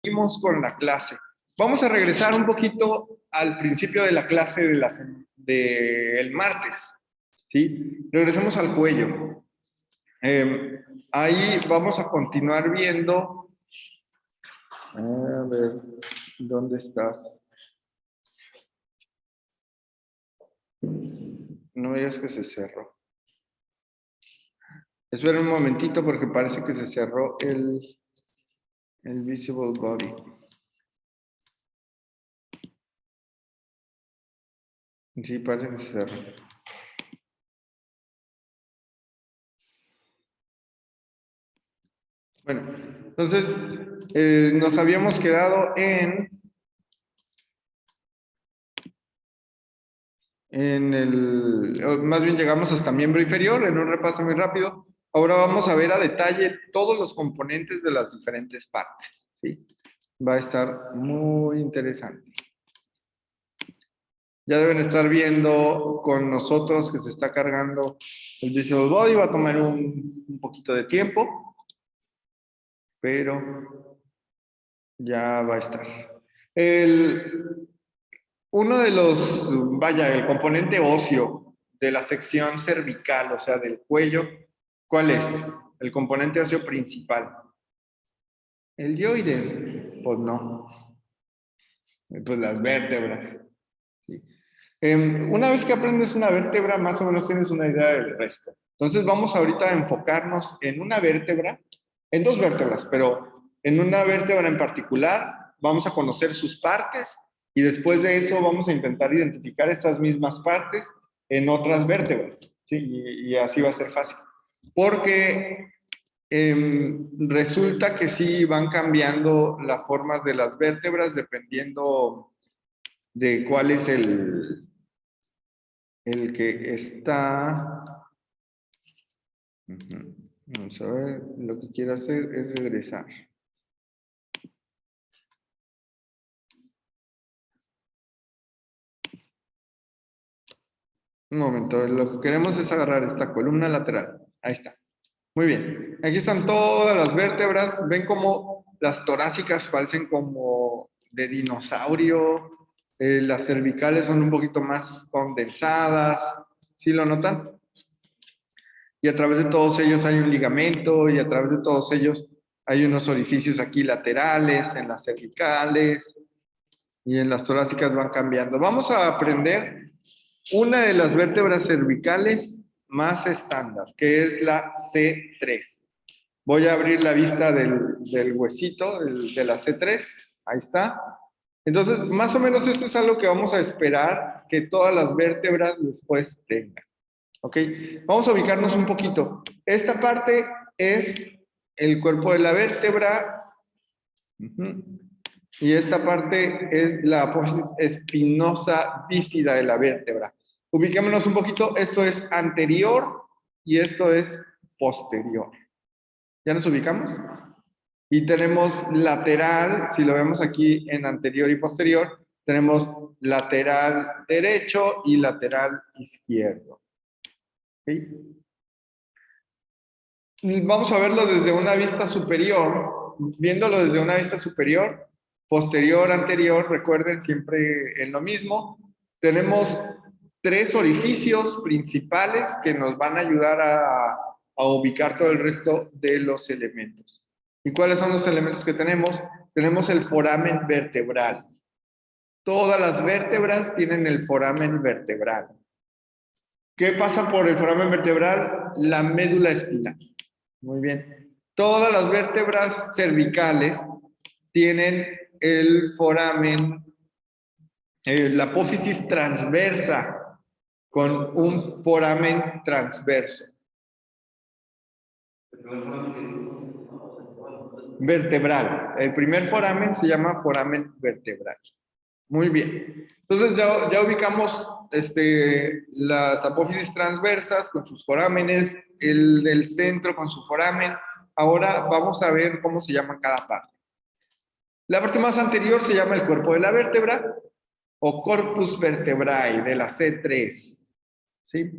seguimos con la clase. Vamos a regresar un poquito al principio de la clase del martes, ¿sí? Regresemos al cuello. Ahí vamos a continuar viendo. A ver, ¿dónde estás? No me digas que se cerró. Espera un momentito porque parece que se cerró el visible body. Sí, parece que se cerró. Bueno, entonces nos habíamos quedado más bien llegamos hasta miembro inferior en un repaso muy rápido. Ahora vamos a ver a detalle todos los componentes de las diferentes partes, ¿sí? Va a estar muy interesante. Ya deben estar viendo con nosotros que se está cargando el visible body. Va a tomar un poquito de tiempo, pero ya va a estar. Uno de los, el componente óseo de la sección cervical, o sea, del cuello, ¿cuál es? El componente óseo principal. ¿El dioides? Pues no. Pues las vértebras. ¿Sí? Una vez que aprendes una vértebra, más o menos tienes una idea del resto. Entonces vamos ahorita a enfocarnos en una vértebra, en dos vértebras, pero en una vértebra en particular vamos a conocer sus partes y después de eso vamos a intentar identificar estas mismas partes en otras vértebras, ¿sí? Y así va a ser fácil. Porque resulta que sí van cambiando las formas de las vértebras dependiendo de cuál es el que está. Vamos a ver, lo que quiero hacer es regresar. Un momento, lo que queremos es agarrar esta columna lateral. Ahí está. Muy bien. Aquí están todas las vértebras. Ven como las torácicas parecen como de dinosaurio. Las cervicales son un poquito más condensadas. ¿Sí lo notan? Y a través de todos ellos hay un ligamento y a través de todos ellos hay unos orificios aquí laterales, en las cervicales y en las torácicas van cambiando. Vamos a aprender una de las vértebras cervicales más estándar, que es la C3. Voy a abrir la vista del huesito, de la C3. Ahí está. Entonces, más o menos esto es algo que vamos a esperar que todas las vértebras después tengan. ¿Ok? Vamos a ubicarnos un poquito. Esta parte es el cuerpo de la vértebra. Y esta parte es la apófisis espinosa bífida de la vértebra. Ubiquémonos un poquito. Esto es anterior y esto es posterior. ¿Ya nos ubicamos? Y tenemos lateral, si lo vemos aquí en anterior y posterior, tenemos lateral derecho y lateral izquierdo. ¿Okay? Vamos a verlo desde una vista superior. Viéndolo desde una vista superior, posterior, anterior, recuerden siempre en lo mismo. Tenemos tres orificios principales que nos van a ayudar a ubicar todo el resto de los elementos. ¿Y cuáles son los elementos que tenemos? Tenemos el foramen vertebral. Todas las vértebras tienen el foramen vertebral. ¿Qué pasa por el foramen vertebral? La médula espinal. Muy bien. Todas las vértebras cervicales tienen el foramen, la apófisis transversa, con un foramen transverso. Vertebral. El primer foramen se llama foramen vertebral. Muy bien. Entonces ya ubicamos las apófisis transversas con sus forámenes, el del centro con su foramen. Ahora vamos a ver cómo se llama cada parte. La parte más anterior se llama el cuerpo de la vértebra o corpus vertebrae de la C3. ¿Sí?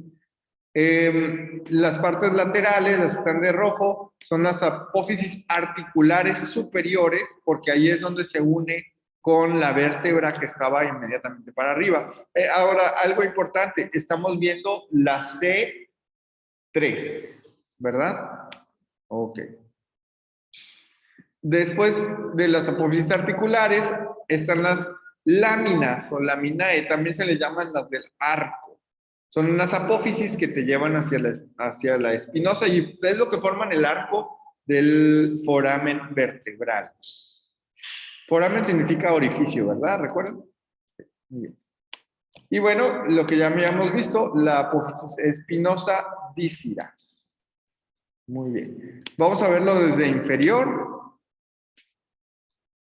Las partes laterales, las que están de rojo, son las apófisis articulares superiores, porque ahí es donde se une con la vértebra que estaba inmediatamente para arriba. Ahora, algo importante, estamos viendo la C3, ¿verdad? Ok. Después de las apófisis articulares están las láminas o laminae, también se le llaman las del arco. Son unas apófisis que te llevan hacia la espinosa y es lo que forman el arco del foramen vertebral. Foramen significa orificio, ¿verdad? ¿Recuerdan? Muy bien. Y bueno, lo que ya habíamos visto, la apófisis espinosa bífida. Muy bien. Vamos a verlo desde inferior.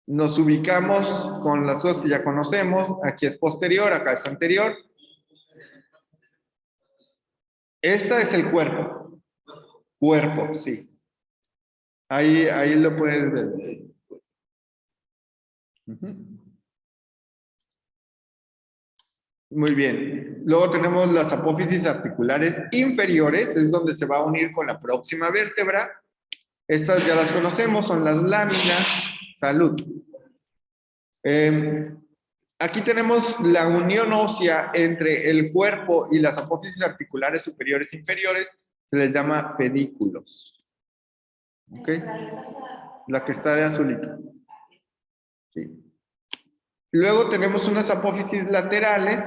Nos ubicamos con las cosas que ya conocemos. Aquí es posterior, acá es anterior. Esta es el cuerpo. Cuerpo, sí. Ahí lo puedes ver. Muy bien. Luego tenemos las apófisis articulares inferiores, es donde se va a unir con la próxima vértebra. Estas ya las conocemos, son las láminas. Salud. Aquí tenemos la unión ósea entre el cuerpo y las apófisis articulares superiores e inferiores, se les llama pedículos. ¿Ok? La que está de azulito. Sí. Luego tenemos unas apófisis laterales,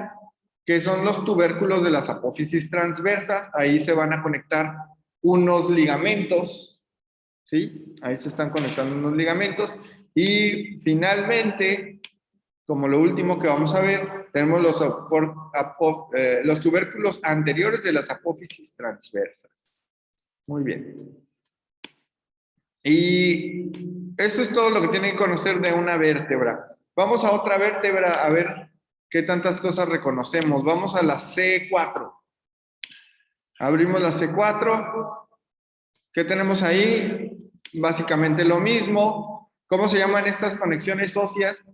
que son los tubérculos de las apófisis transversas. Ahí se van a conectar unos ligamentos. ¿Sí? Ahí se están conectando unos ligamentos. Y finalmente, como lo último que vamos a ver, tenemos los tubérculos anteriores de las apófisis transversas. Muy bien. Y eso es todo lo que tienen que conocer de una vértebra. Vamos a otra vértebra a ver qué tantas cosas reconocemos. Vamos a la C4. Abrimos la C4. ¿Qué tenemos ahí? Básicamente lo mismo. ¿Cómo se llaman estas conexiones óseas?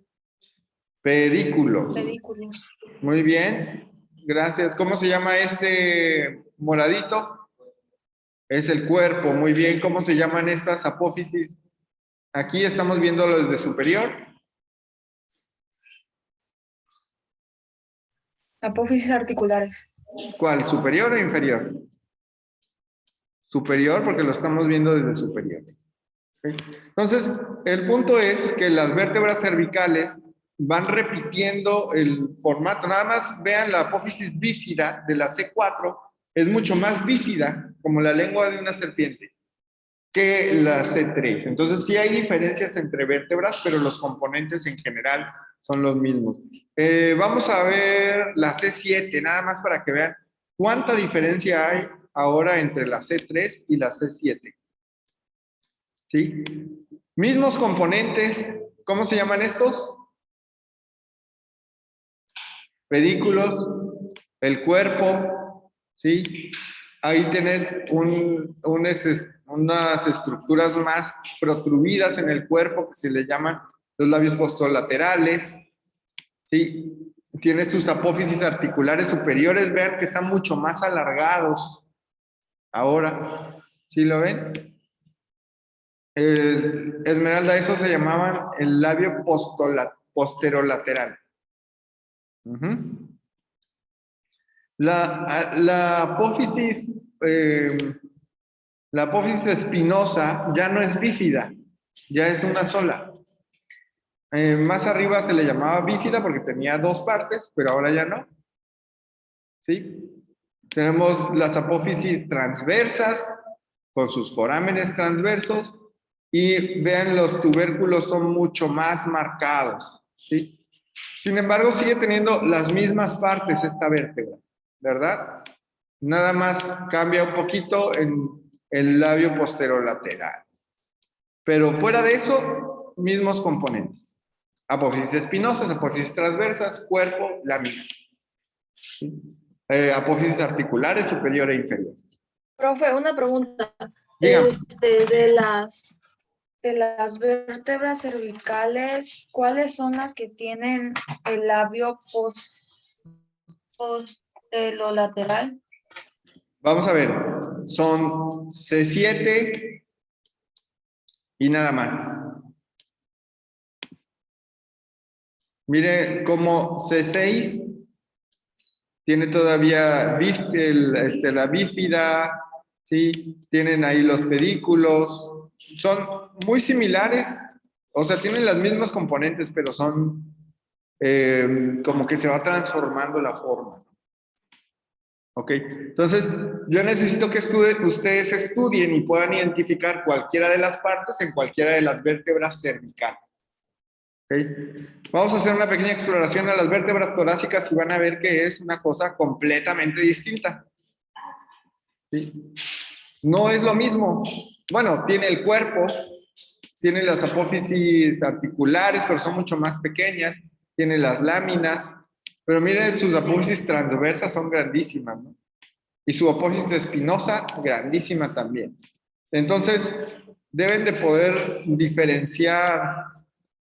Pedículos. Pedículos. Muy bien. Gracias. ¿Cómo se llama este moradito? Es el cuerpo. Muy bien. ¿Cómo se llaman estas apófisis? Aquí estamos viéndolo desde superior. Apófisis articulares. ¿Cuál? ¿Superior o inferior? Superior, porque lo estamos viendo desde superior. ¿Okay? Entonces, el punto es que las vértebras cervicales van repitiendo el formato. Nada más vean la apófisis bífida de la C4, es mucho más bífida, como la lengua de una serpiente, que la C3. Entonces, sí hay diferencias entre vértebras, pero los componentes en general son los mismos. Vamos a ver la C7, nada más para que vean cuánta diferencia hay ahora entre la C3 y la C7. ¿Sí? Mismos componentes, ¿cómo se llaman estos? Pedículos, el cuerpo, ¿sí? Ahí tenés unas estructuras más protruidas en el cuerpo que se le llaman los labios posterolaterales, ¿sí? Tiene sus apófisis articulares superiores, vean que están mucho más alargados. Ahora, ¿sí lo ven? Esmeralda, eso se llamaban el labio posterolateral. La apófisis, la apófisis espinosa ya no es bífida, ya es una sola. Más arriba se le llamaba bífida porque tenía dos partes, pero ahora ya no. ¿Sí? Tenemos las apófisis transversas con sus forámenes transversos y vean, los tubérculos son mucho más marcados. ¿Sí? Sin embargo, sigue teniendo las mismas partes esta vértebra, ¿verdad? Nada más cambia un poquito en el labio posterolateral. Pero fuera de eso, mismos componentes. Apófisis espinosas, apófisis transversas, cuerpo, láminas. ¿Sí? Apófisis articulares, superior e inferior. Profe, una pregunta. Dígame. De las vértebras cervicales, ¿cuáles son las que tienen el labio posterolateral? Vamos a ver, son C7 y nada más. Mire cómo C6 tiene todavía la bífida, ¿sí? Tienen ahí los pedículos, son muy similares, o sea, tienen las mismas componentes, pero son como que se va transformando la forma. ¿Ok? Entonces, yo necesito que ustedes estudien y puedan identificar cualquiera de las partes en cualquiera de las vértebras cervicales. ¿Ok? Vamos a hacer una pequeña exploración a las vértebras torácicas y van a ver que es una cosa completamente distinta. ¿Sí? No es lo mismo. Bueno, tiene el cuerpo, tiene las apófisis articulares, pero son mucho más pequeñas, tiene las láminas, pero miren, sus apófisis transversas son grandísimas, ¿no? Y su apófisis espinosa, grandísima también. Entonces, deben de poder diferenciar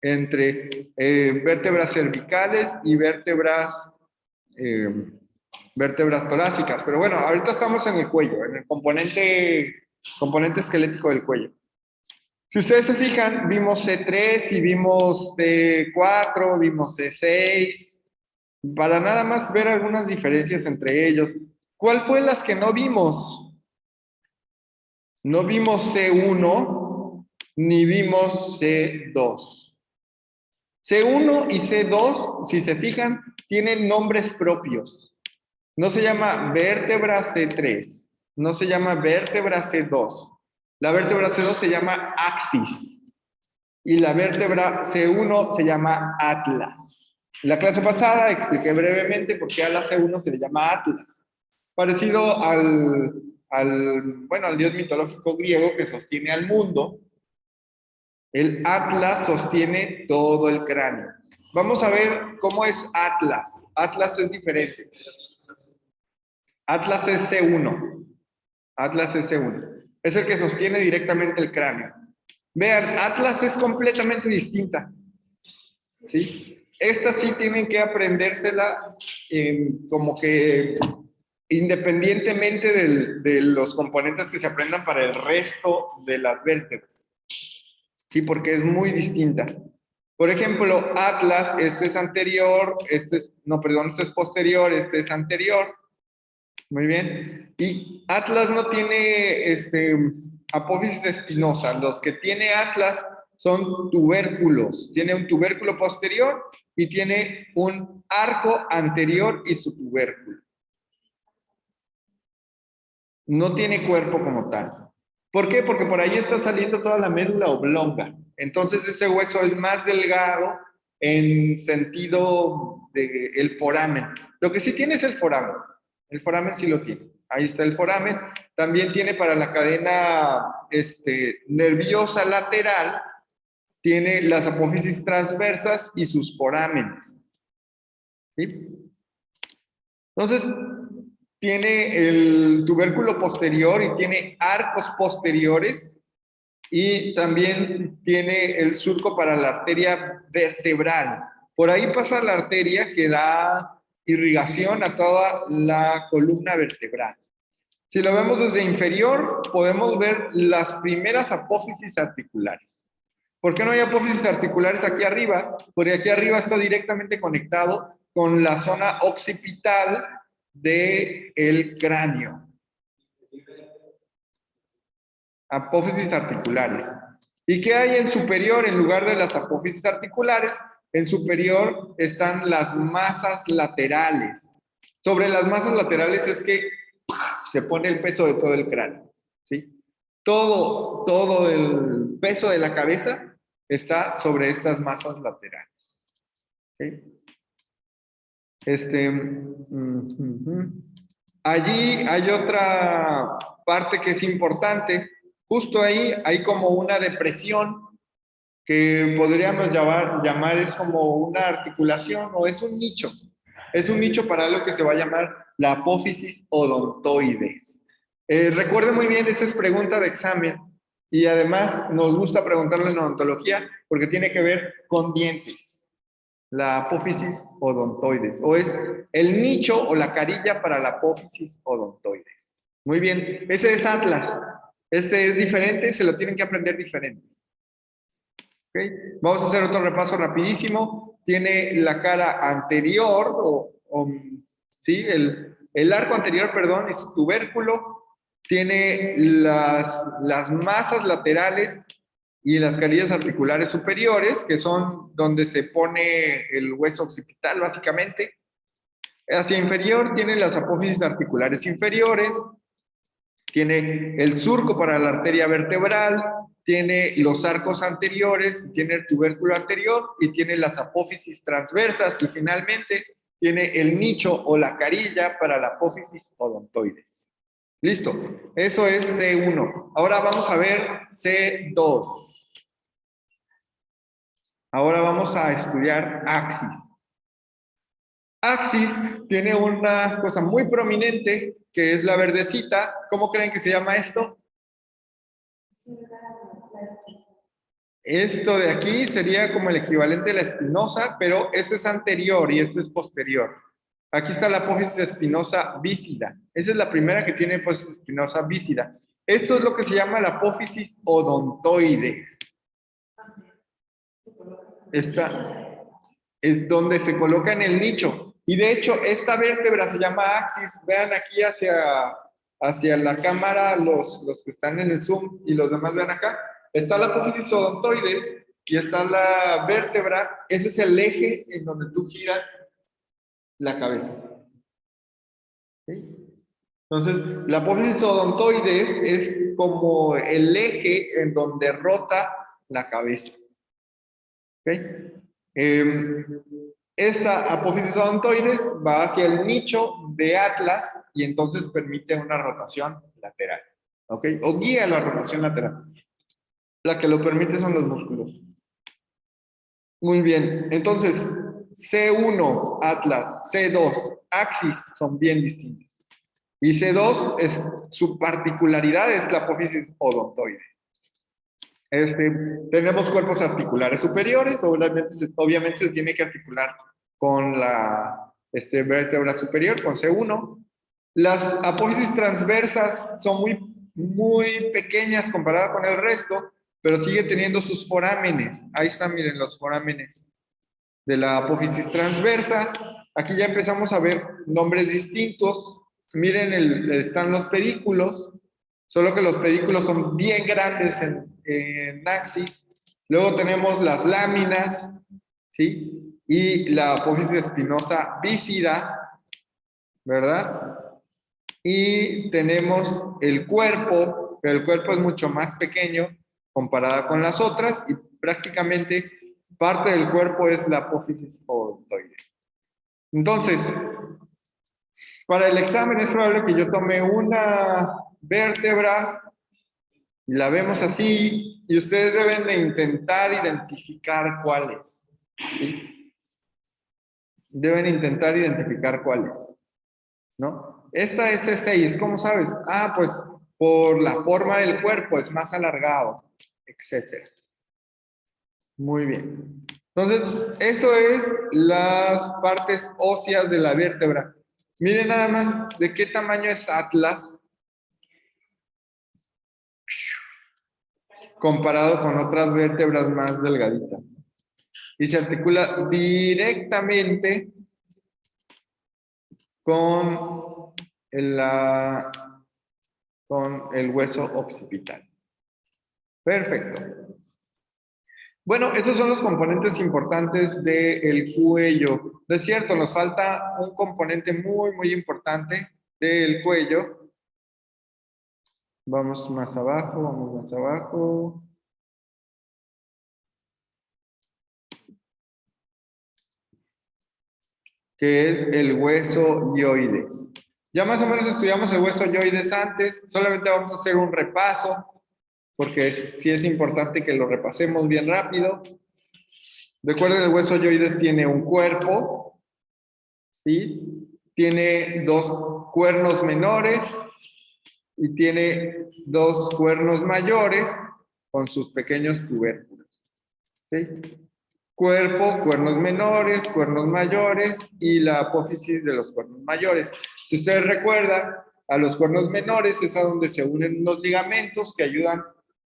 entre vértebras cervicales y vértebras torácicas. Pero bueno, ahorita estamos en el cuello, en el componente esquelético del cuello. Si ustedes se fijan, vimos C3 y vimos C4, vimos C6, para nada más ver algunas diferencias entre ellos. ¿Cuál fue las que no vimos? No vimos C1 ni vimos C2. C1 y C2, si se fijan, tienen nombres propios. No se llama vértebra C3, no se llama vértebra C2. La vértebra C2 se llama axis y la vértebra C1 se llama atlas. En la clase pasada expliqué brevemente por qué a la C1 se le llama atlas. Parecido al dios mitológico griego que sostiene al mundo. El atlas sostiene todo el cráneo. Vamos a ver cómo es atlas. Atlas es diferente. Atlas es C1. Atlas es C1. Es el que sostiene directamente el cráneo. Vean, Atlas es completamente distinta. ¿Sí? Esta sí tienen que aprendérsela como que independientemente de los componentes que se aprendan para el resto de las vértebras. Sí, porque es muy distinta. Por ejemplo, Atlas, este es anterior, este es posterior, este es anterior. Muy bien. Y Atlas no tiene apófisis espinosa. Los que tiene Atlas son tubérculos. Tiene un tubérculo posterior y tiene un arco anterior y su tubérculo. No tiene cuerpo como tal. ¿Por qué? Porque por ahí está saliendo toda la médula oblonga. Entonces ese hueso es más delgado en sentido del foramen. Lo que sí tiene es el foramen. El foramen sí lo tiene. Ahí está el foramen. También tiene para la cadena nerviosa lateral, tiene las apófisis transversas y sus forámenes. ¿Sí? Entonces, tiene el tubérculo posterior y tiene arcos posteriores y también tiene el surco para la arteria vertebral. Por ahí pasa la arteria que da irrigación a toda la columna vertebral. Si lo vemos desde inferior, podemos ver las primeras apófisis articulares. ¿Por qué no hay apófisis articulares aquí arriba? Porque aquí arriba está directamente conectado con la zona occipital del cráneo. Apófisis articulares. ¿Y qué hay en superior en lugar de las apófisis articulares? En superior están las masas laterales. Sobre las masas laterales es que se pone el peso de todo el cráneo. ¿Sí? Todo el peso de la cabeza está sobre estas masas laterales. ¿Sí? Allí hay otra parte que es importante. Justo ahí hay como una depresión que podríamos llamar es como una articulación o es un nicho. Es un nicho para lo que se va a llamar la apófisis odontoides. Recuerden muy bien, esta es pregunta de examen y además nos gusta preguntarlo en odontología porque tiene que ver con dientes. La apófisis odontoides, o es el nicho o la carilla para la apófisis odontoides. Muy bien, ese es Atlas. Este es diferente, se lo tienen que aprender diferente. ¿Okay? Vamos a hacer otro repaso rapidísimo. Tiene la cara anterior, ¿sí? El arco anterior, perdón, es tubérculo. Tiene las masas laterales y las carillas articulares superiores, que son donde se pone el hueso occipital, básicamente. Hacia inferior tiene las apófisis articulares inferiores, tiene el surco para la arteria vertebral, tiene los arcos anteriores, tiene el tubérculo anterior y tiene las apófisis transversas y finalmente tiene el nicho o la carilla para la apófisis odontoides. Listo, eso es C1. Ahora vamos a ver C2. Ahora vamos a estudiar axis. Axis tiene una cosa muy prominente que es la verdecita. ¿Cómo creen que se llama esto? Esto de aquí sería como el equivalente a la espinosa, pero este es anterior y este es posterior. Aquí está la apófisis espinosa bífida. Esa es la primera que tiene apófisis espinosa bífida. Esto es lo que se llama la apófisis odontoides. Esta es donde se coloca en el nicho. Y de hecho, esta vértebra se llama axis. Vean aquí hacia la cámara los que están en el Zoom y los demás vean acá. Está la apófisis odontoides y está la vértebra. Ese es el eje en donde tú giras la cabeza. ¿Sí? Entonces, la apófisis odontoides es como el eje en donde rota la cabeza. ¿Ok? Esta apófisis odontoides va hacia el nicho de Atlas y entonces permite una rotación lateral. ¿Ok? O guía la rotación lateral. La que lo permite son los músculos. Muy bien. Entonces, C1, Atlas, C2, Axis son bien distintas. Y C2, su particularidad es la apófisis odontoide. Tenemos cuerpos articulares superiores, obviamente se tiene que articular con la vértebra superior, con C1. Las apófisis transversas son muy pequeñas comparadas con el resto, pero sigue teniendo sus forámenes. Ahí están, miren, los forámenes de la apófisis transversa. Aquí ya empezamos a ver nombres distintos. Miren, están los pedículos, solo que los pedículos son bien grandes en axis. Luego tenemos las láminas, ¿sí? Y la apófisis espinosa bífida, ¿verdad? Y tenemos el cuerpo, pero el cuerpo es mucho más pequeño comparada con las otras y prácticamente parte del cuerpo es la apófisis odontoide. Entonces, para el examen es probable que yo tome una vértebra y la vemos así y ustedes deben de intentar identificar cuál es. ¿Sí? Deben intentar identificar cuál es, ¿no? Esta es C6, ¿cómo sabes? Ah, pues por la forma del cuerpo, es más alargado, etcétera. Muy bien. Entonces, eso es las partes óseas de la vértebra. Miren nada más de qué tamaño es Atlas comparado con otras vértebras más delgaditas. Y se articula directamente con el hueso occipital. Perfecto. Bueno, esos son los componentes importantes del cuello. De cierto, nos falta un componente muy importante del cuello. Vamos más abajo. Que es el hueso hioides. Ya más o menos estudiamos el hueso hioides antes, solamente vamos a hacer un repaso, porque sí es importante que lo repasemos bien rápido. Recuerden, el hueso hioides tiene un cuerpo, ¿sí? Tiene dos cuernos menores y tiene dos cuernos mayores con sus pequeños tubérculos. ¿Sí? Cuerpo, cuernos menores, cuernos mayores y la apófisis de los cuernos mayores. Si ustedes recuerdan, a los cuernos menores es a donde se unen los ligamentos que ayudan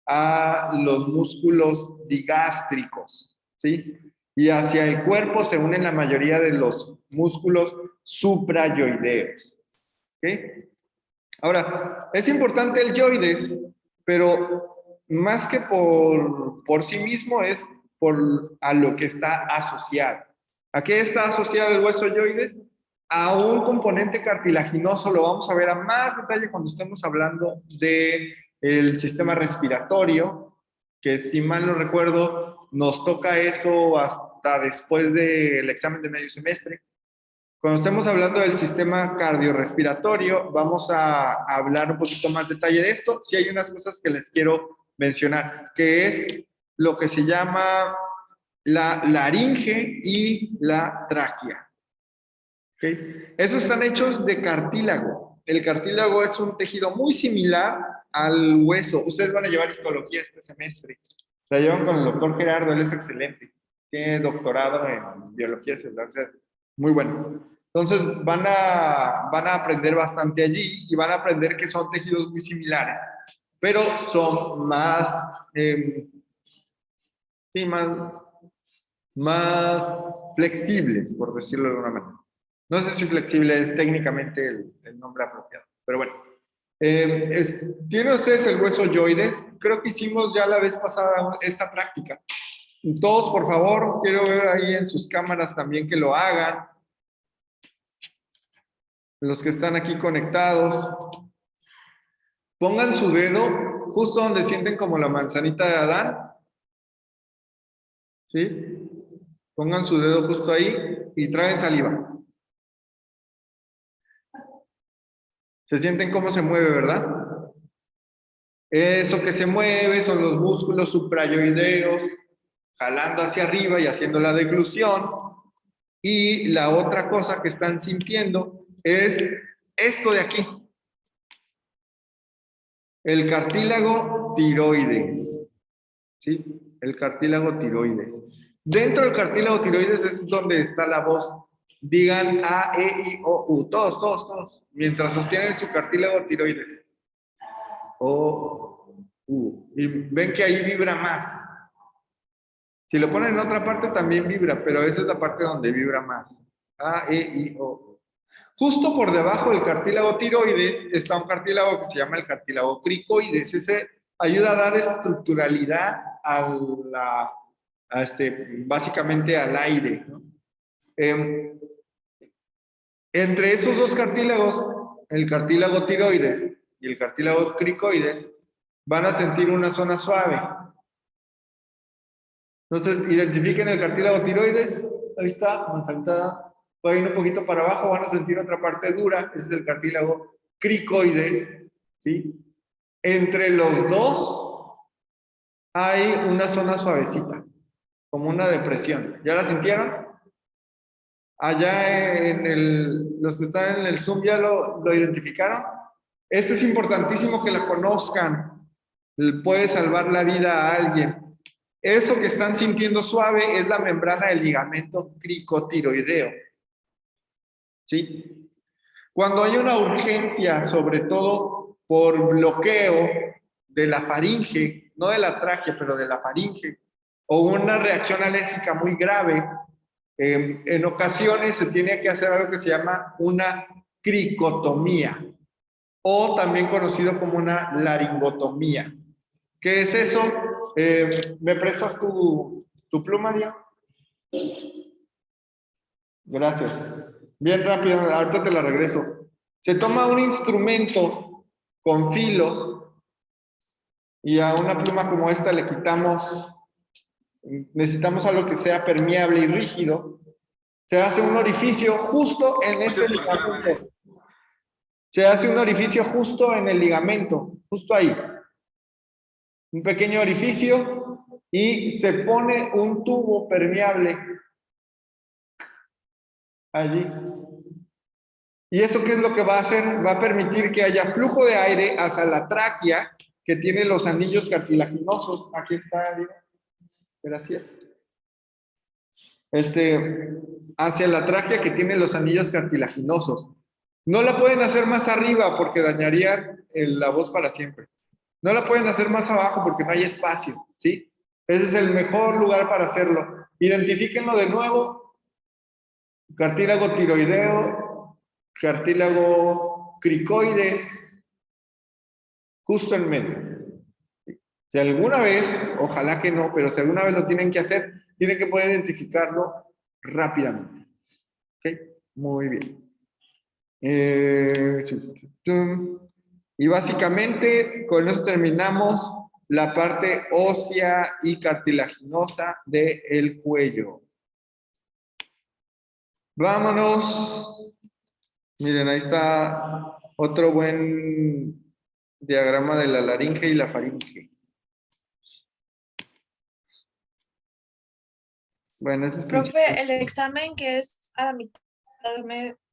a los músculos digástricos, ¿sí? Y hacia el cuerpo se unen la mayoría de los músculos suprayoideos, ¿ok? Ahora, es importante el yoides, pero más que por sí mismo es a lo que está asociado. ¿A qué está asociado el hueso yoides? A un componente cartilaginoso, lo vamos a ver a más detalle cuando estemos hablando del sistema respiratorio, que si mal no recuerdo, nos toca eso hasta después del examen de medio semestre. Cuando estemos hablando del sistema cardiorrespiratorio, vamos a hablar un poquito más detalle de esto. Sí hay unas cosas que les quiero mencionar, que es lo que se llama la laringe y la tráquea. ¿Okay? Esos están hechos de cartílago. El cartílago es un tejido muy similar al hueso. Ustedes van a llevar histología este semestre. La llevan con el doctor Gerardo, él es excelente. Tiene doctorado en biología celular, o sea, muy bueno. Entonces van a aprender bastante allí y van a aprender que son tejidos muy similares, pero son más, sí, más flexibles, por decirlo de alguna manera. No sé si flexible es técnicamente el nombre apropiado, pero bueno. ¿Tienen ustedes el hueso yoides? Creo que hicimos ya la vez pasada esta práctica. Todos, por favor, quiero ver ahí en sus cámaras también que lo hagan. Los que están aquí conectados. Pongan su dedo justo donde sienten como la manzanita de Adán. ¿Sí? Pongan su dedo justo ahí y traen saliva. ¿Se sienten cómo se mueve, verdad? Eso que se mueve son los músculos suprayoideos, jalando hacia arriba y haciendo la deglución. Y la otra cosa que están sintiendo es esto de aquí. El cartílago tiroides. ¿Sí? El cartílago tiroides. Dentro del cartílago tiroides es donde está la voz. Digan A, E, I, O, U. Todos, todos, todos. Mientras sostienen su cartílago tiroides. O, U. Y ven que ahí vibra más. Si lo ponen en otra parte también vibra, pero esa es la parte donde vibra más. A, E, I, O. Justo por debajo del cartílago tiroides está un cartílago que se llama el cartílago cricoides. Ese ayuda a dar estructuralidad básicamente al aire, ¿no? Entre esos dos cartílagos, el cartílago tiroides y el cartílago cricoides, van a sentir una zona suave. Entonces, identifiquen el cartílago tiroides, ahí está, manzanita, pueden ir un poquito para abajo, van a sentir otra parte dura, ese es el cartílago cricoides, ¿sí? Entre los dos hay una zona suavecita, como una depresión. ¿Ya la sintieron? Allá los que están en el Zoom ya lo identificaron. Esto es importantísimo que la conozcan. Puede salvar la vida a alguien. Eso que están sintiendo suave es la membrana del ligamento cricotiroideo. ¿Sí? Cuando hay una urgencia, sobre todo por bloqueo de la faringe, no de la tráquea, pero de la faringe, o una reacción alérgica muy grave, en ocasiones se tiene que hacer algo que se llama una cricotomía, o también conocido como una laringotomía. ¿Qué es eso? ¿Me prestas tu pluma, Diego? Gracias. Bien rápido, ahorita te la regreso. Se toma un instrumento con filo y a una pluma como esta le quitamos, necesitamos algo que sea permeable y rígido. Se hace un orificio justo en ese ligamento. Se hace un orificio justo en el ligamento, justo ahí. Un pequeño orificio y se pone un tubo permeable allí. ¿Y eso qué es lo que va a hacer? Va a permitir que haya flujo de aire hacia la tráquea que tiene los anillos cartilaginosos. Aquí está, gracias. Hacia la tráquea que tiene los anillos cartilaginosos. No la pueden hacer más arriba porque dañarían la voz para siempre. No la pueden hacer más abajo porque no hay espacio, ¿sí? Ese es el mejor lugar para hacerlo. Identifíquenlo de nuevo. Cartílago tiroideo, cartílago cricoides, justo en medio. Si alguna vez, ojalá que no, pero si alguna vez lo tienen que hacer, tienen que poder identificarlo rápidamente. ¿Ok? Muy bien. Y básicamente con eso terminamos la parte ósea y cartilaginosa del cuello. Vámonos. Miren, ahí está otro buen diagrama de la laringe y la faringe. Bueno, ese es Profe, el examen que es a la mitad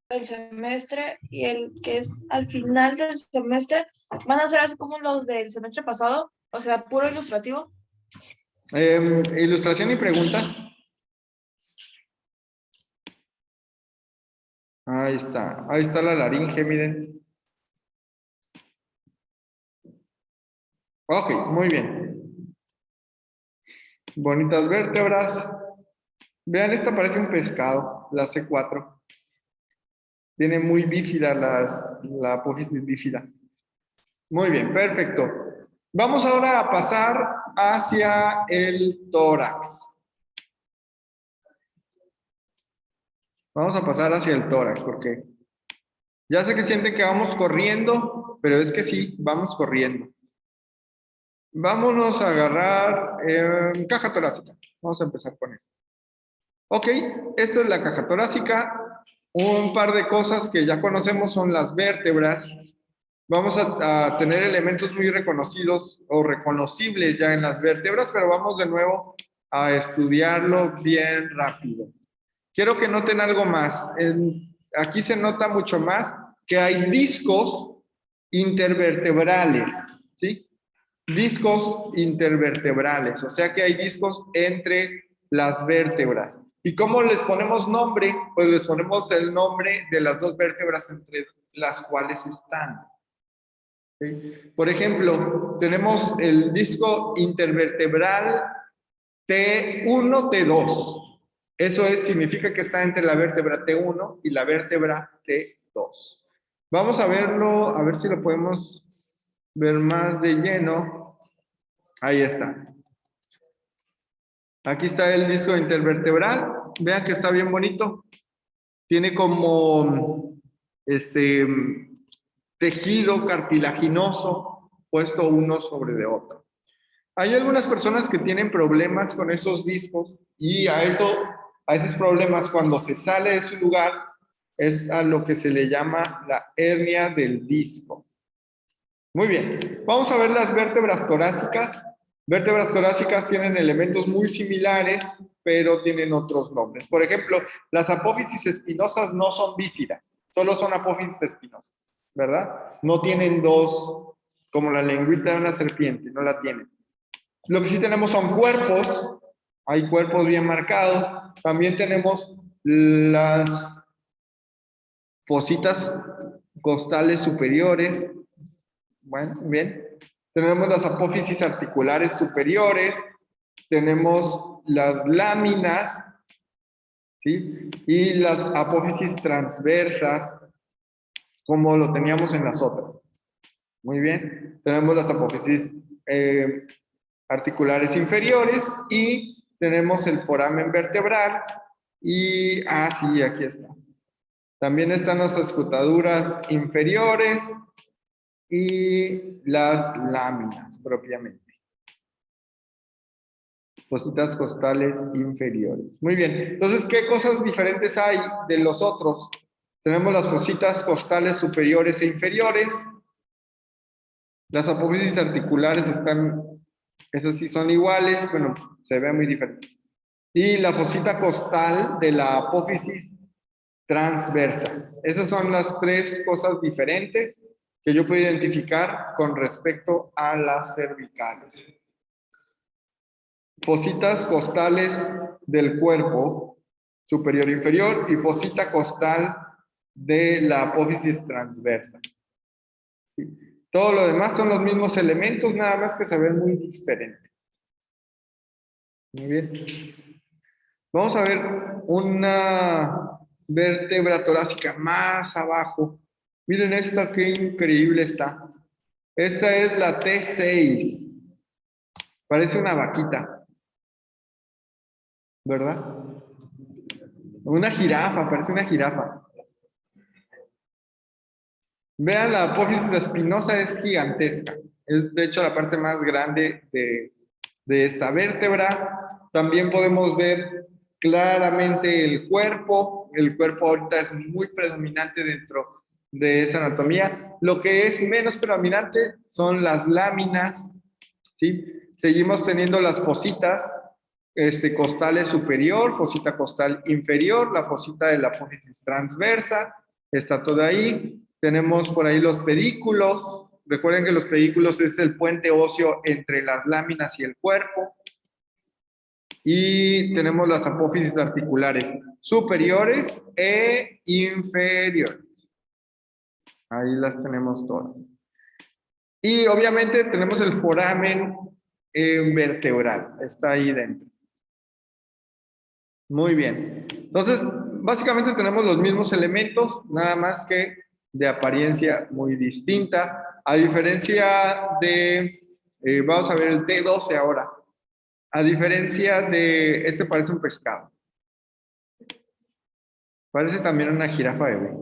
del semestre y el que es al final del semestre, ¿van a ser así como los del semestre pasado? O sea, puro ilustrativo. Ilustración y preguntas. Ahí está la laringe, miren. Ok, muy bien. Bonitas vértebras. Vean, esta parece un pescado, la C4. Tiene muy bífida la apófisis bífida. Muy bien, perfecto. Vamos ahora a pasar hacia el tórax. Vamos a pasar hacia el tórax, porque ya sé que sienten que vamos corriendo, pero es que sí, vamos corriendo. Vámonos a agarrar caja torácica. Vamos a empezar con esto. Ok, esta es la caja torácica. Un par de cosas que ya conocemos son las vértebras. Vamos a tener elementos muy reconocidos o reconocibles ya en las vértebras, pero vamos de nuevo a estudiarlo bien rápido. Quiero que noten algo más. Aquí se nota mucho más que hay discos intervertebrales, ¿sí? Discos intervertebrales, o sea que hay discos entre las vértebras. ¿Y cómo les ponemos nombre? Pues les ponemos el nombre de las dos vértebras entre las cuales están. ¿Sí? Por ejemplo, tenemos el disco intervertebral T1, T2. Eso significa que está entre la vértebra T1 y la vértebra T2. Vamos a verlo, a ver si lo podemos ver más de lleno. Ahí está. Aquí está el disco intervertebral. Vean que está bien bonito. Tiene como tejido cartilaginoso puesto uno sobre de otro. Hay algunas personas que tienen problemas con esos discos y a esos problemas cuando se sale de su lugar es a lo que se le llama la hernia del disco. Muy bien, vamos a ver las vértebras torácicas. Vértebras torácicas tienen elementos muy similares, pero tienen otros nombres. Por ejemplo, las apófisis espinosas no son bífidas, solo son apófisis espinosas, ¿verdad? No tienen dos, como la lengüita de una serpiente, no la tienen. Lo que sí tenemos son cuerpos, hay cuerpos bien marcados. También tenemos las fositas costales superiores. Bueno, bien. Tenemos las apófisis articulares superiores, tenemos las láminas, ¿sí? Y las apófisis transversas, como lo teníamos en las otras. Muy bien. Tenemos las apófisis articulares inferiores y tenemos el foramen vertebral y, sí, aquí está. También están las escutaduras inferiores y las láminas propiamente. Fositas costales inferiores. Muy bien. Entonces, ¿qué cosas diferentes hay de los otros? Tenemos las fositas costales superiores e inferiores. Las apófisis articulares están, esas sí son iguales, bueno, se ve muy diferente. Y la fosita costal de la apófisis transversa. Esas son las tres cosas diferentes que yo puedo identificar con respecto a las cervicales. Fositas costales del cuerpo superior e inferior y fosita costal de la apófisis transversa. ¿Sí? Todo lo demás son los mismos elementos, nada más que se ven muy diferentes. Muy bien. Vamos a ver una vértebra torácica más abajo. Miren esta, qué increíble está. Esta es la T6. Parece una vaquita, ¿verdad? Una jirafa, parece una jirafa. Vean, la apófisis espinosa es gigantesca. Es de hecho la parte más grande de esta vértebra. También podemos ver claramente el cuerpo. El cuerpo ahorita es muy predominante dentro de esa anatomía. Lo que es menos predominante son las láminas, ¿sí? Seguimos teniendo las fositas costales superior, fosita costal inferior, la fosita de la apófisis transversa, está todo ahí. Tenemos por ahí los pedículos. Recuerden que los pedículos es el puente óseo entre las láminas y el cuerpo. Y tenemos las apófisis articulares superiores e inferiores. Ahí las tenemos todas. Y obviamente tenemos el foramen vertebral, está ahí dentro. Muy bien. Entonces, básicamente tenemos los mismos elementos, nada más que de apariencia muy distinta. A diferencia de, vamos a ver el T12 ahora. A diferencia de, este parece un pescado. Parece también una jirafa bebé.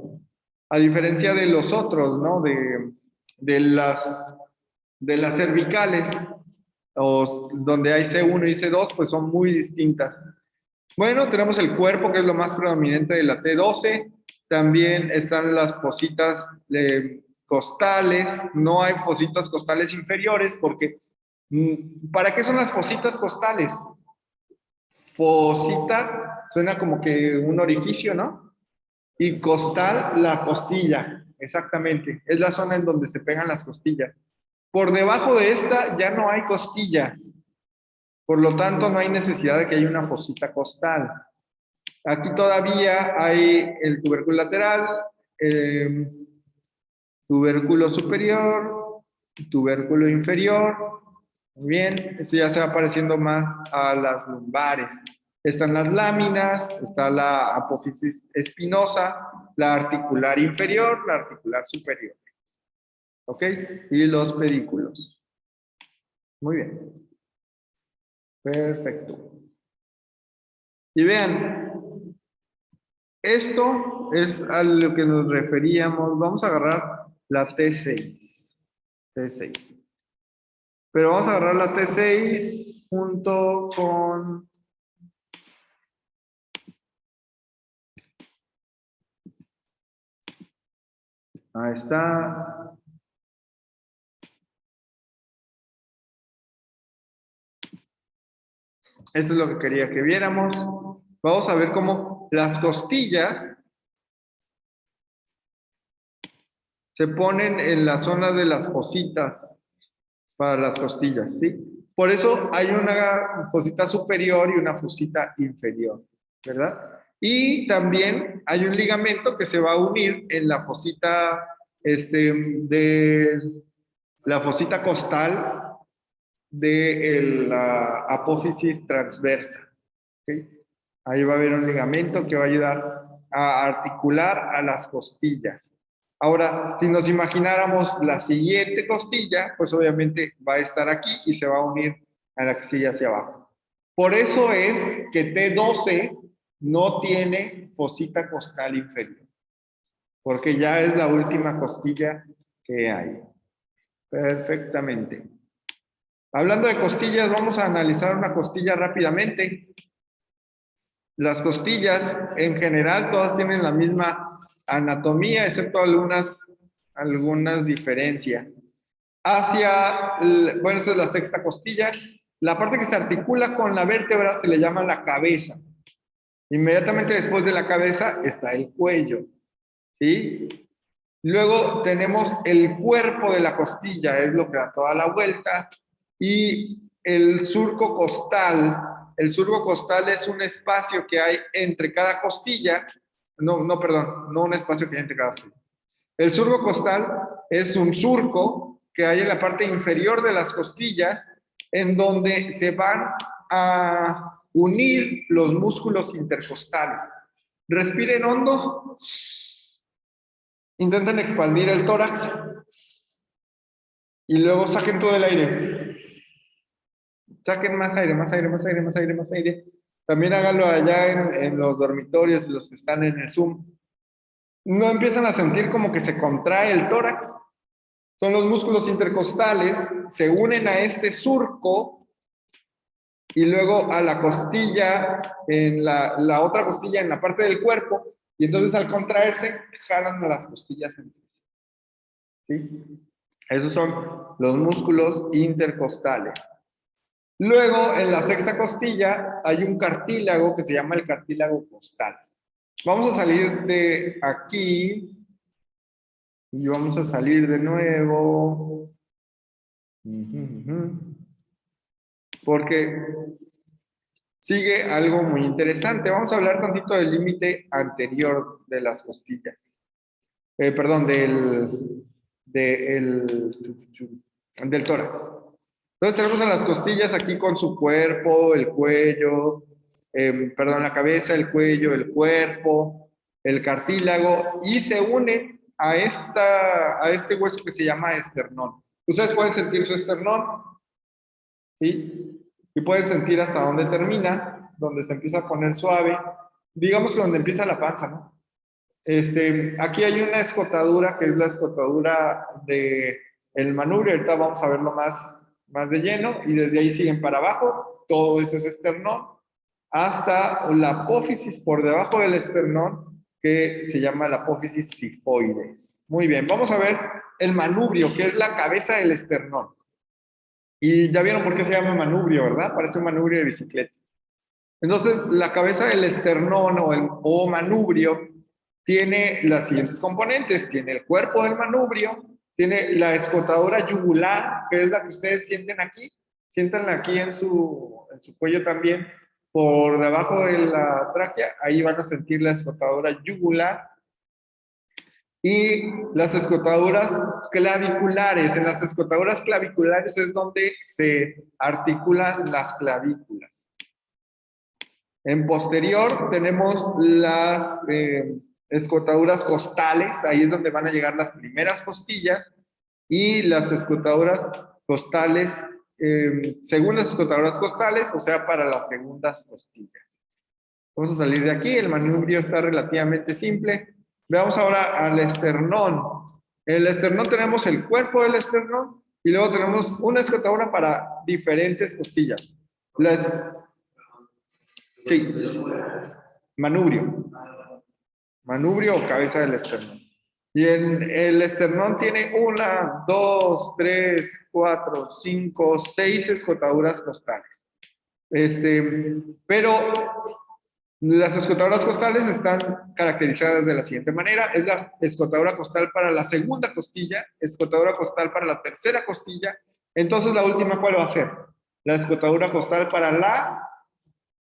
A diferencia de los otros, ¿no? De las cervicales, o donde hay C1 y C2, pues son muy distintas. Bueno, tenemos el cuerpo, que es lo más predominante de la T12. También están las fositas costales. No hay fositas costales inferiores porque, ¿para qué son las fositas costales? Fosita suena como que un orificio, ¿no? Y costal, la costilla, exactamente. Es la zona en donde se pegan las costillas. Por debajo de esta ya no hay costillas. Por lo tanto, no hay necesidad de que haya una fosita costal. Aquí todavía hay el tubérculo lateral, tubérculo superior, tubérculo inferior. Muy bien, esto ya se va pareciendo más a las lumbares. Están las láminas, está la apófisis espinosa, la articular inferior, la articular superior. ¿Ok? Y los pedículos. Muy bien. Perfecto. Y vean, esto es a lo que nos referíamos. Vamos a agarrar la T6. T6. Pero vamos a agarrar la T6 junto con... Ahí está. Eso es lo que quería que viéramos. Vamos a ver cómo las costillas se ponen en la zona de las fositas para las costillas, ¿sí? Por eso hay una fosita superior y una fosita inferior, ¿verdad? Y también hay un ligamento que se va a unir en la fosita de la fosita costal de la apófisis transversa. ¿Okay? Ahí va a haber un ligamento que va a ayudar a articular a las costillas. Ahora, si nos imagináramos la siguiente costilla, pues obviamente va a estar aquí y se va a unir a la que sigue hacia abajo. Por eso es que T12 no tiene fosita costal inferior, porque ya es la última costilla que hay. Perfectamente. Hablando de costillas, vamos a analizar una costilla rápidamente. Las costillas, en general, todas tienen la misma anatomía, excepto algunas diferencias. Bueno, esa es la sexta costilla. La parte que se articula con la vértebra se le llama la cabeza. Inmediatamente después de la cabeza está el cuello. ¿Sí? Luego tenemos el cuerpo de la costilla, es lo que da toda la vuelta. Y el surco costal. El surco costal es un espacio que hay entre cada costilla no, perdón, no un espacio que ya integraba fluido. El surco costal es un surco que hay en la parte inferior de las costillas, en donde se van a unir los músculos intercostales. Respiren hondo. Intenten expandir el tórax. Y luego saquen todo el aire. Saquen más aire, más aire, más aire, más aire, más aire. También háganlo allá en los dormitorios, los que están en el Zoom. No empiezan a sentir como que se contrae el tórax. Son los músculos intercostales, se unen a este surco y luego a la costilla, en la otra costilla en la parte del cuerpo, y entonces al contraerse, jalan a las costillas entre sí. ¿Sí? Esos son los músculos intercostales. Luego, en la sexta costilla, hay un cartílago que se llama el cartílago costal. Vamos a salir de aquí y vamos a salir de nuevo. Porque sigue algo muy interesante. Vamos a hablar tantito del límite anterior de las costillas. Perdón, del tórax. Entonces tenemos a las costillas aquí con su cuerpo, el cuello, perdón, la cabeza, el cuello, el cuerpo, el cartílago, y se unen a este hueso que se llama esternón. Ustedes pueden sentir su esternón, ¿sí? Y pueden sentir hasta dónde termina, donde se empieza a poner suave, digamos que donde empieza la panza, ¿no? Aquí hay una escotadura que es la escotadura del manubrio, ahorita vamos a verlo más de lleno, y desde ahí siguen para abajo, todo eso es esternón, hasta la apófisis por debajo del esternón, que se llama la apófisis sifoides. Muy bien, vamos a ver el manubrio, que es la cabeza del esternón. Y ya vieron por qué se llama manubrio, ¿verdad? Parece un manubrio de bicicleta. Entonces, la cabeza del esternón o manubrio tiene las siguientes componentes. Tiene el cuerpo del manubrio, tiene la escotadura yugular, que es la que ustedes sienten aquí. Siéntanla aquí en su cuello también, por debajo de la tráquea. Ahí van a sentir la escotadura yugular. Y las escotaduras claviculares. En las escotaduras claviculares es donde se articulan las clavículas. En posterior tenemos las escotaduras costales, ahí es donde van a llegar las primeras costillas, y las escotaduras costales, según las escotaduras costales, o sea, para las segundas costillas. Vamos a salir de aquí, el manubrio está relativamente simple. Veamos ahora al esternón. En el esternón tenemos el cuerpo del esternón, y luego tenemos una escotadura para diferentes costillas. Sí, manubrio. Manubrio o cabeza del esternón. Y el esternón tiene 1, 2, 3, 4, 5, 6 escotaduras costales. Pero las escotaduras costales están caracterizadas de la siguiente manera. Es la escotadura costal para la segunda costilla, escotadura costal para la tercera costilla. Entonces, la última, ¿cuál va a ser? La escotadura costal para la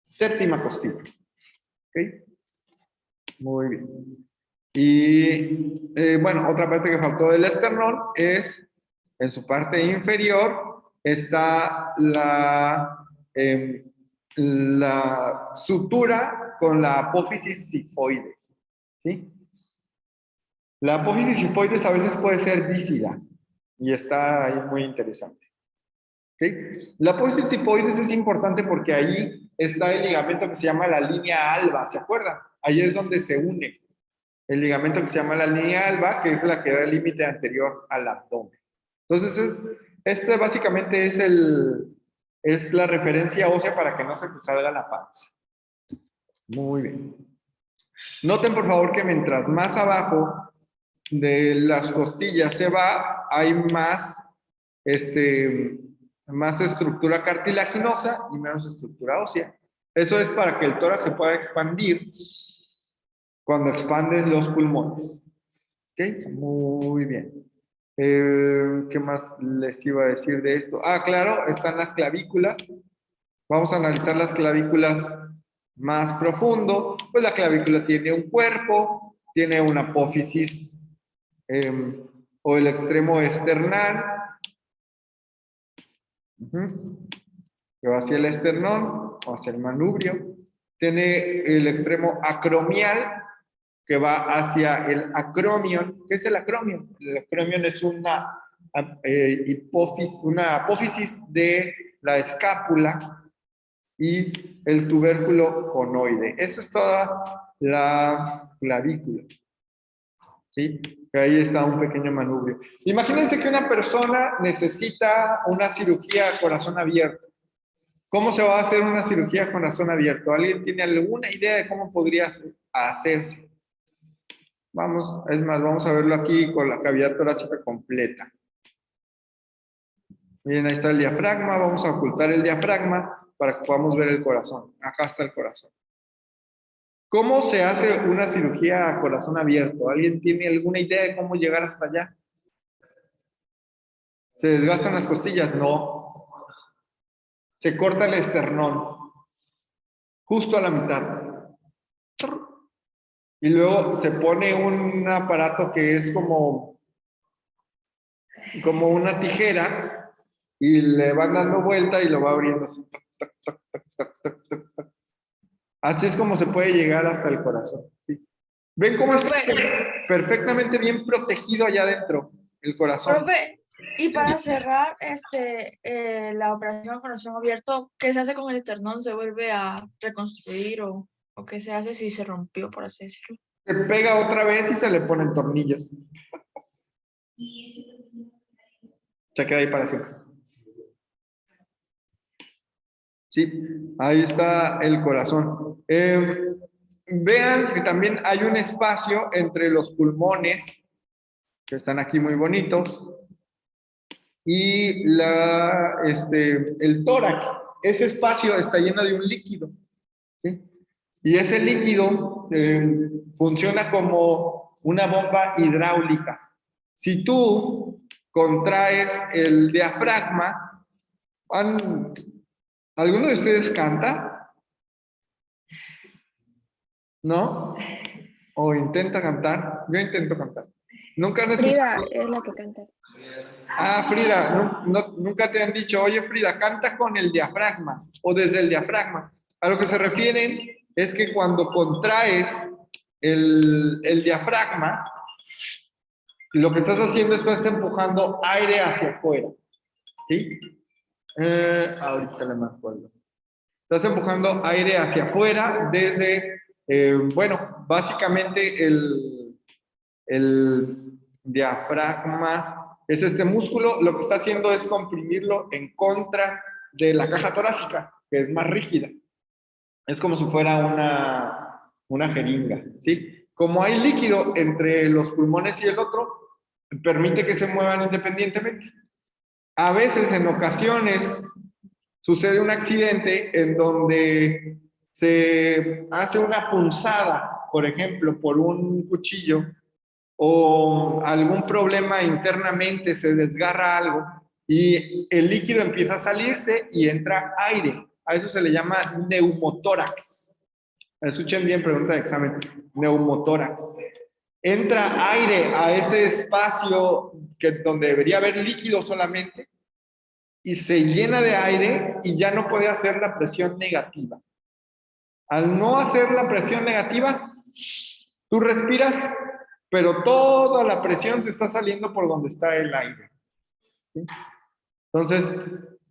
séptima costilla. ¿Ok? Muy bien. Y bueno, otra parte que faltó del esternón es, en su parte inferior, está la sutura con la apófisis sifoides. ¿Sí? La apófisis sifoides a veces puede ser bífida y está ahí muy interesante. ¿Okay? La apófisis sifoides es importante porque ahí está el ligamento que se llama la línea alba, ¿se acuerdan? Ahí es donde se une el ligamento que se llama la línea alba, que es la que da el límite anterior al abdomen. Entonces, este básicamente es la referencia ósea para que no se te salga la panza. Muy bien. Noten, por favor, que mientras más abajo de las costillas se va, hay más estructura cartilaginosa y menos estructura ósea. Eso es para que el tórax se pueda expandir cuando expandes los pulmones. ¿Ok? Muy bien. ¿Qué más les iba a decir de esto? Ah, claro, están las clavículas. Vamos a analizar las clavículas más profundo, pues la clavícula tiene un cuerpo, tiene una apófisis o el extremo esternal, que va hacia el esternón o hacia el manubrio. Tiene el extremo acromial, que va hacia el acromion. ¿Qué es el acromion? El acromion es una apófisis de la escápula y el tubérculo conoide. Eso es toda la clavícula. ¿Sí? Ahí está un pequeño manubrio. Imagínense que una persona necesita una cirugía a corazón abierto. ¿Cómo se va a hacer una cirugía a corazón abierto? ¿Alguien tiene alguna idea de cómo podría hacerse? Vamos, es más, vamos a verlo aquí con la cavidad torácica completa. Bien, ahí está el diafragma. Vamos a ocultar el diafragma para que podamos ver el corazón. Acá está el corazón. ¿Cómo se hace una cirugía a corazón abierto? ¿Alguien tiene alguna idea de cómo llegar hasta allá? ¿Se desgastan las costillas? No. Se corta el esternón, justo a la mitad. Y luego se pone un aparato que es como una tijera y le van dando vuelta y lo va abriendo así. Así es como se puede llegar hasta el corazón. ¿Sí? ¿Ven cómo está perfectamente bien protegido allá adentro el corazón? Profe, y para cerrar la operación a corazón abierto, ¿qué se hace con el esternón? ¿Se vuelve a reconstruir o qué se hace si se rompió, por así decirlo? Se pega otra vez y se le ponen tornillos. Se queda ahí para siempre. Sí, ahí está el corazón. Vean que también hay un espacio entre los pulmones, que están aquí muy bonitos, y el tórax. Ese espacio está lleno de un líquido. ¿Sí? Y ese líquido funciona como una bomba hidráulica. Si tú contraes el diafragma, ¿alguno de ustedes canta? ¿No? ¿O intenta cantar? Yo intento cantar. ¿Nunca han escuchado? Frida es la que canta. Ah, Frida, nunca te han dicho, oye Frida, canta con el diafragma o desde el diafragma. A lo que se refieren es que cuando contraes el diafragma, lo que estás haciendo es que estás empujando aire hacia afuera. ¿Sí? Ahorita le me acuerdo. Estás empujando aire hacia afuera desde, bueno, básicamente el diafragma es este músculo, lo que está haciendo es comprimirlo en contra de la caja torácica, que es más rígida. Es como si fuera una jeringa, ¿sí? Como hay líquido entre los pulmones y el otro, permite que se muevan independientemente. A veces, en ocasiones, sucede un accidente en donde se hace una punzada, por ejemplo, por un cuchillo, o algún problema internamente, se desgarra algo y el líquido empieza a salirse y entra aire. A eso se le llama neumotórax. Escuchen bien, pregunta de examen. Neumotórax. Entra aire a ese espacio donde debería haber líquido solamente y se llena de aire y ya no puede hacer la presión negativa. Al no hacer la presión negativa, tú respiras, pero toda la presión se está saliendo por donde está el aire. ¿Sí? Entonces,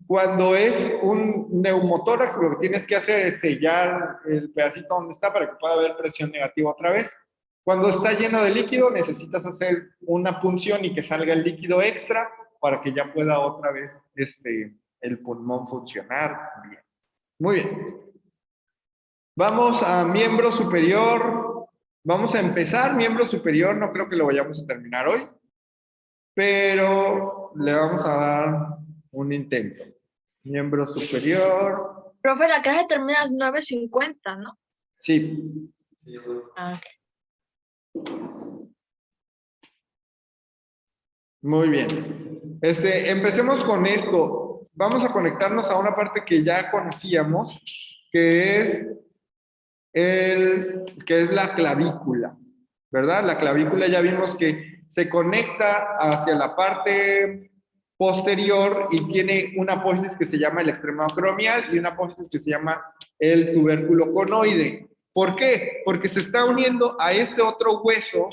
cuando es un neumotórax, lo que tienes que hacer es sellar el pedacito donde está para que pueda haber presión negativa otra vez. Cuando está lleno de líquido, necesitas hacer una punción y que salga el líquido extra para que ya pueda otra vez el pulmón funcionar bien. Muy bien. Vamos a miembro superior. Vamos a empezar miembro superior. No creo que lo vayamos a terminar hoy, pero le vamos a dar un intento. Miembro superior. Profe, la clase termina a las 9:50, ¿no? Sí. Ah, ok. Muy bien. Empecemos con esto. Vamos a conectarnos a una parte que ya conocíamos, que es que es la clavícula, ¿verdad? La clavícula ya vimos que se conecta hacia la parte posterior y tiene una apófisis que se llama el extremo acromial y una apófisis que se llama el tubérculo conoide. ¿Por qué? Porque se está uniendo a este otro hueso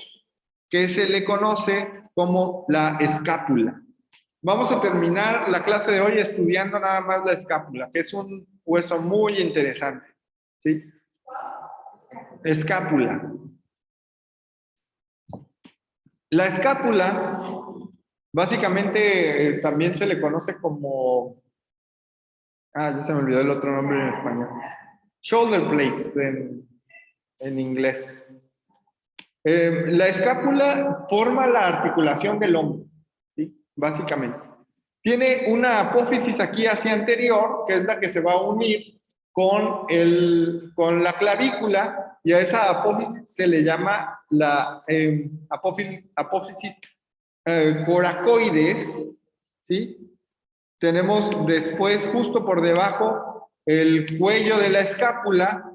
que se le conoce como la escápula. Vamos a terminar la clase de hoy estudiando nada más la escápula, que es un hueso muy interesante, ¿sí? Escápula. La escápula, básicamente, también se le conoce como... Ah, ya se me olvidó el otro nombre en español. Shoulder blades en inglés. La escápula forma la articulación del hombro, ¿sí? Básicamente. Tiene una apófisis aquí hacia anterior, que es la que se va a unir con la clavícula, y a esa apófisis se le llama la apófisis coracoides, ¿sí? Tenemos después, justo por debajo, el cuello de la escápula,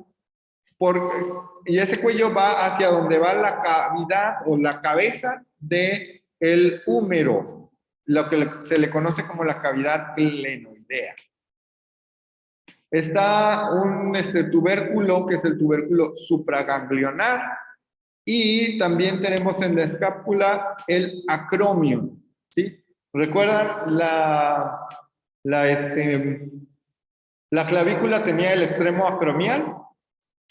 y ese cuello va hacia donde va la cavidad o la cabeza del húmero, lo que se le conoce como la cavidad glenoidea. Está un tubérculo, que es el tubérculo supraganglionar, y también tenemos en la escápula el acromio, ¿sí? ¿Recuerdan la clavícula tenía el extremo acromial?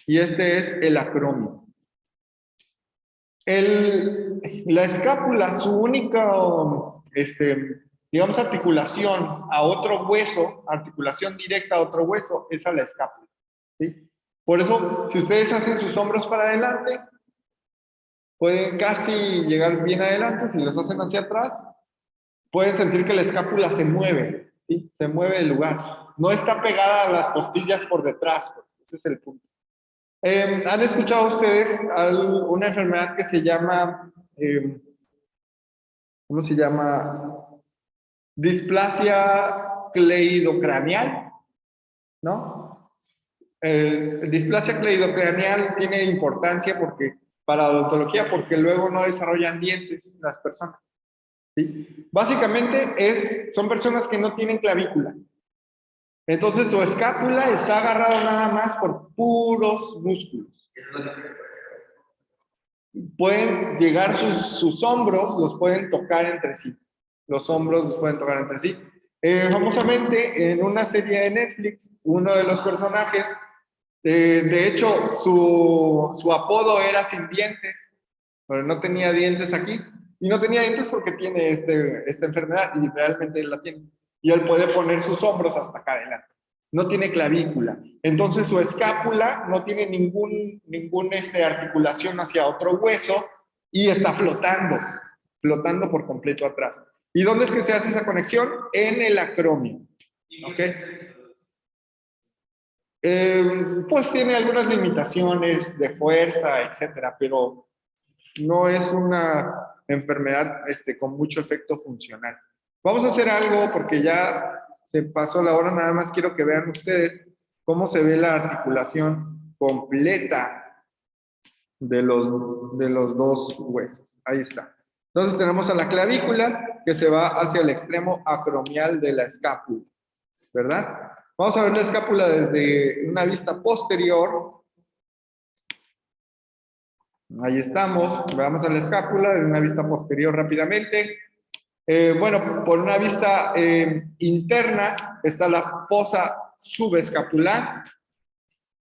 Y este es el acromio. La escápula, su única, digamos, articulación a otro hueso, articulación directa a otro hueso, es a la escápula, ¿sí? Por eso, si ustedes hacen sus hombros para adelante, pueden casi llegar bien adelante. Si los hacen hacia atrás, pueden sentir que la escápula se mueve, ¿sí? Se mueve del lugar. No está pegada a las costillas por detrás, ese es el punto. ¿Han escuchado ustedes una enfermedad que se llama, ¿cómo se llama? Displasia cleidocranial, ¿no? Displasia cleidocranial tiene importancia para la odontología porque luego no desarrollan dientes las personas, ¿sí? Básicamente son personas que no tienen clavícula. Entonces su escápula está agarrada nada más por puros músculos. Pueden llegar sus hombros, los pueden tocar entre sí. Los hombros los pueden tocar entre sí. Famosamente, en una serie de Netflix, uno de los personajes, de hecho, su apodo era Sin Dientes, pero no tenía dientes aquí. Y no tenía dientes porque tiene esta enfermedad, y realmente él la tiene. Y él puede poner sus hombros hasta acá adelante. No tiene clavícula. Entonces su escápula no tiene ningún articulación hacia otro hueso y está flotando por completo atrás. ¿Y dónde es que se hace esa conexión? En el acromio. ¿Ok? Pues tiene algunas limitaciones de fuerza, etcétera, pero no es una enfermedad con mucho efecto funcional. Vamos a hacer algo porque ya se pasó la hora, nada más quiero que vean ustedes cómo se ve la articulación completa de los dos huesos. Ahí está. Entonces tenemos a la clavícula que se va hacia el extremo acromial de la escápula, ¿verdad? Vamos a ver la escápula desde una vista posterior. Ahí estamos, veamos a la escápula en una vista posterior rápidamente. Bueno, por una vista interna está la fosa subescapular.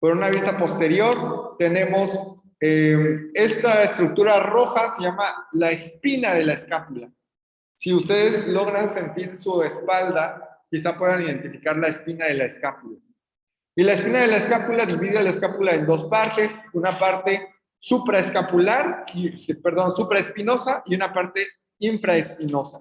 Por una vista posterior tenemos esta estructura roja, se llama la espina de la escápula. Si ustedes logran sentir su espalda, quizá puedan identificar la espina de la escápula. Y la espina de la escápula divide la escápula en dos partes, una parte supraespinosa y una parte infraespinosa.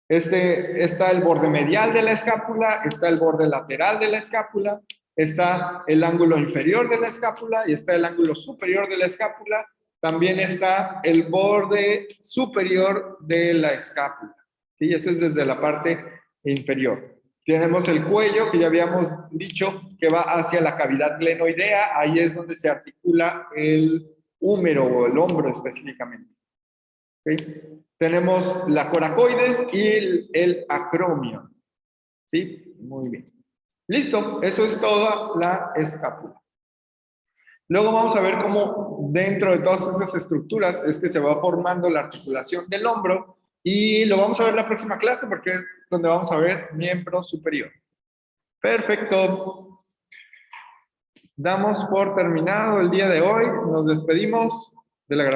Está el borde medial de la escápula, está el borde lateral de la escápula, está el ángulo inferior de la escápula y está el ángulo superior de la escápula. También está el borde superior de la escápula. ¿Sí? Ese es desde la parte inferior. ¿Ok? Tenemos el cuello, que ya habíamos dicho que va hacia la cavidad glenoidea. Ahí es donde se articula el húmero o el hombro específicamente. ¿Okay? Tenemos la coracoides y el acromio. ¿Sí? Muy bien. Listo, eso es toda la escápula. Luego vamos a ver cómo dentro de todas esas estructuras es que se va formando la articulación del hombro y lo vamos a ver en la próxima clase porque es donde vamos a ver miembro superior. Perfecto. Damos por terminado el día de hoy. Nos despedimos de la grabación.